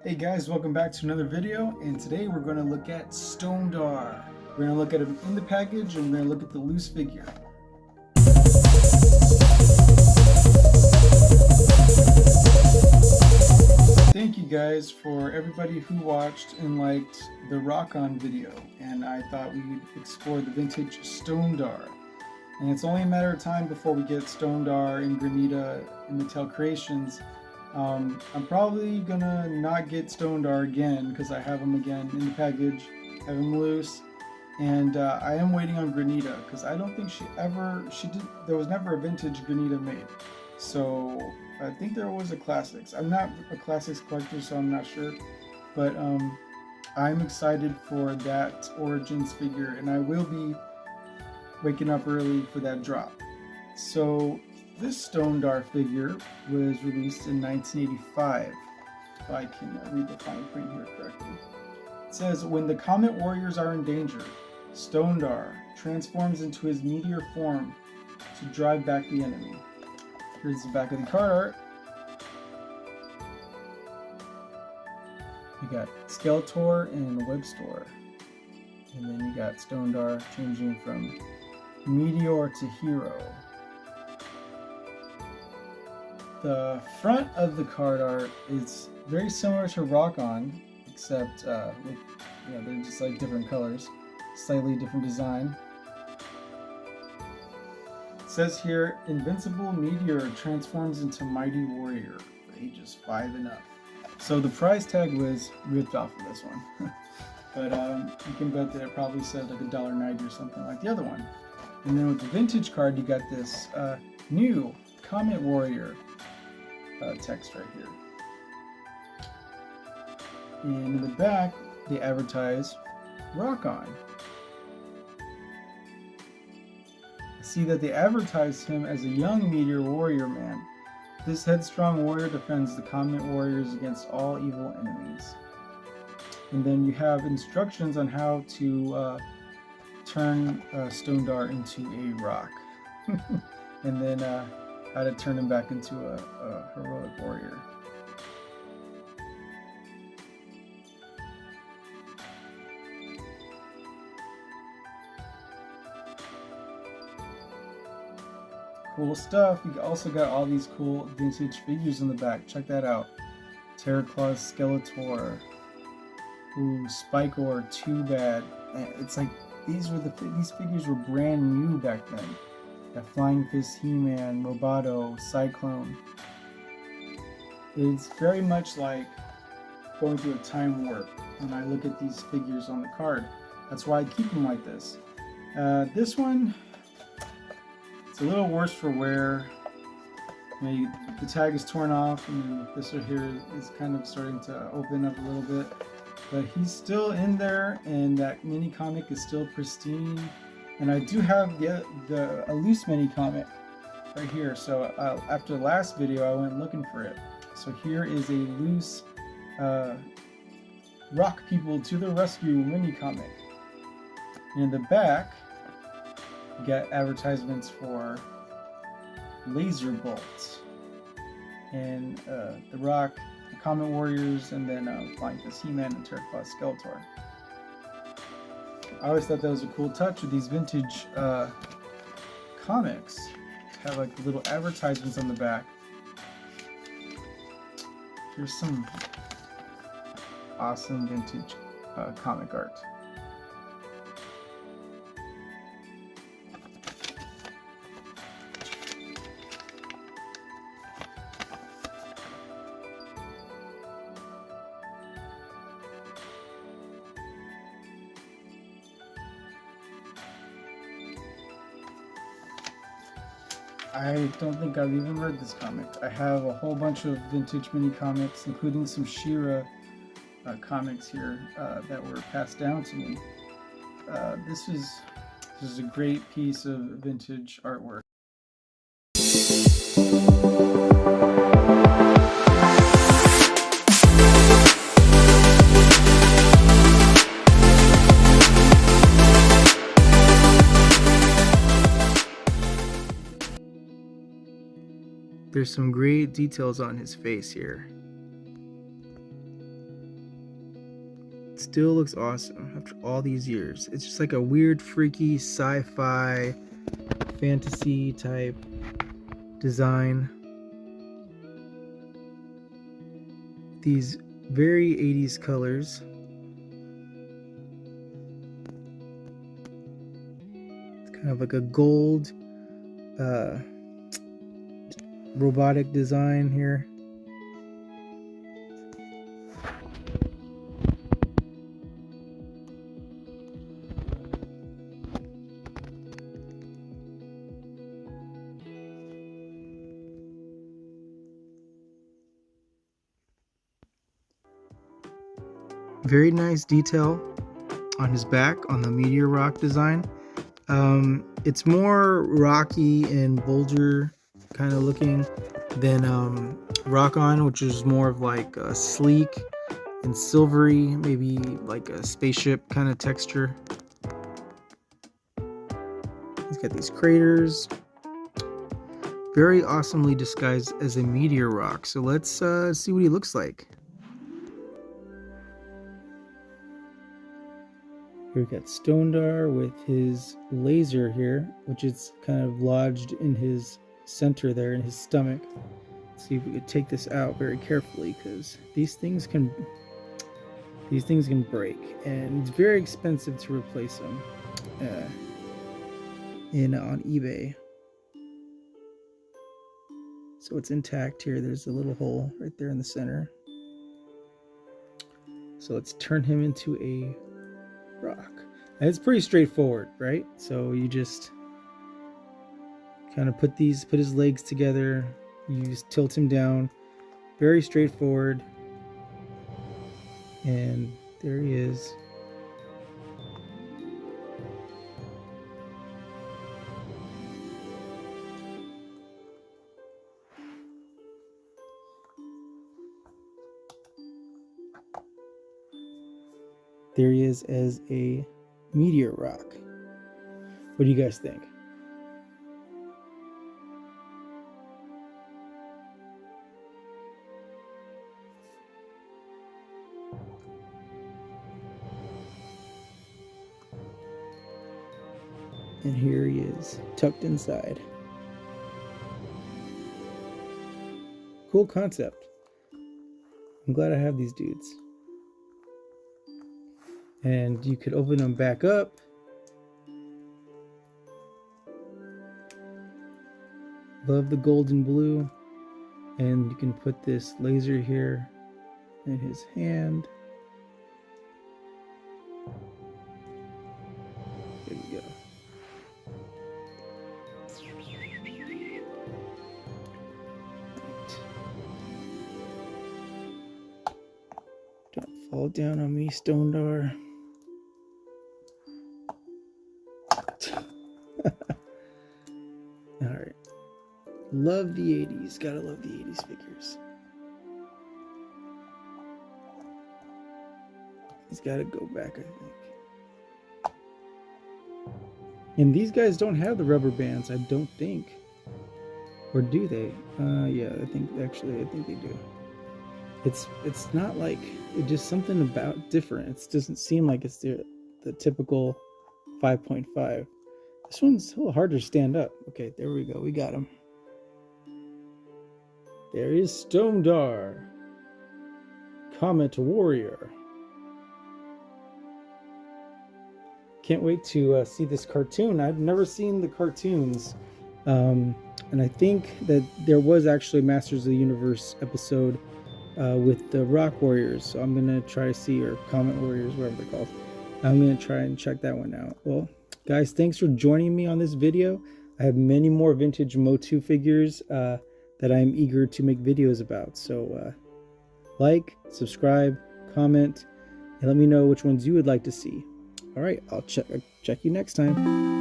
Hey guys, welcome back to another video, and today we're going to look at Stonedar. We're going to look at him in the package, and we're going to look at the loose figure. Thank you guys for everybody who watched and liked the Rock On video, and I thought we would explore the vintage Stonedar. And it's only a matter of time before we get Stonedar and Granita and Mattel Creations. I'm probably gonna not get Stonedar again because I have him again in the package, have him loose, and I am waiting on Granita because I don't think there was never a vintage Granita made. So I think there was a classics. I'm not a classics collector, so I'm not sure, but I'm excited for that Origins figure, and I will be waking up early for that drop. So this Stonedar figure was released in 1985, if I can read the fine print here correctly. It says, when the Comet Warriors are in danger, Stonedar transforms into his meteor form to drive back the enemy. Here's the back of the card art. You got Skeletor and Webstor. And then you got Stonedar changing from Meteor to Hero. The front of the card art is very similar to Rock On, except they're just like different colors, slightly different design. It says here, Invincible Meteor transforms into Mighty Warrior for ages 5 and up. So the price tag was ripped off of this one, but you can bet that it probably said like $1.90 or something like the other one. And then with the vintage card, you got this new Comet Warrior text right here. And in the back, they advertise Rock On. I see that they advertise him as a young Meteor Warrior man. This headstrong warrior defends the Comet Warriors against all evil enemies. And then you have instructions on how to turn Stonedar into a rock. And then how to turn him back into a heroic warrior. Cool stuff. You also got all these cool vintage figures in the back. Check that out. Terraclaw's Skeletor. Ooh, Spikor, Too Bad. It's like these figures were brand new back then. Got Flying Fist, He-Man, Roboto, Cyclone. It's very much like going through a time warp when I look at these figures on the card. That's why I keep them like this. This one, it's a little worse for wear. The tag is torn off, and this right here is kind of starting to open up a little bit. But he's still in there, and that mini comic is still pristine. And I do have a loose mini comic right here. So after the last video, I went looking for it. So here is a loose Rock People to the Rescue mini comic. And in the back, you got advertisements for Laser Bolts and the Rock, the Comet Warriors, and then Flying Fist, He-Man, and Terraclaw Skeletor. I always thought that was a cool touch with these vintage comics to have like little advertisements on the back. Here's some awesome vintage comic art. I don't think I've even read this comic. I have a whole bunch of vintage mini comics, including some She-Ra comics here that were passed down to me. This is a great piece of vintage artwork. There's some great details on his face here. still looks awesome after all these years. It's just like a weird, freaky sci-fi fantasy type design. These very 80s colors. It's kind of like a gold robotic design here. Very nice detail on his back on the meteor rock design. It's more rocky and boulder kind of looking than Rock On, which is more of like a sleek and silvery, maybe like a spaceship kind of texture. He's got these craters, very awesomely disguised as a meteor rock. So let's see what he looks like. Here we got Stonedar with his laser here, which is kind of lodged in his center there in his stomach. Let's see if we could take this out very carefully, because these things can break, and it's very expensive to replace them on eBay. So it's intact here. There's a little hole right there in the center. So let's turn him into a rock. And it's pretty straightforward, right? So you just kind of put his legs together, you just tilt him down, very straightforward, and there he is. There he is as a meteor rock. What do you guys think? And here he is, tucked inside. Cool concept. I'm glad I have these dudes. And you could open them back up. Love the golden blue. And you can put this laser here in his hand. There you go. Don't fall down on me, Stonedar. Alright. Love the 80s. Gotta love the 80s figures. He's gotta go back, I think. And these guys don't have the rubber bands, I don't think. Or do they? Yeah, I think they do. It's not like, it's just something about different. It doesn't seem like it's the typical 5.5. This one's a little hard to stand up. Okay, there we go. We got him. There is Stonedar, Comet Warrior. Can't wait to see this cartoon. I've never seen the cartoons. And I think that there was actually a Masters of the Universe episode with the Rock Warriors. So I'm going to try to see, or Comet Warriors, whatever they're called. I'm going to try and check that one out. Well, guys, thanks for joining me on this video. I have many more vintage MOTU figures that I'm eager to make videos about. So like, subscribe, comment, and let me know which ones you would like to see. All right, I'll check you next time.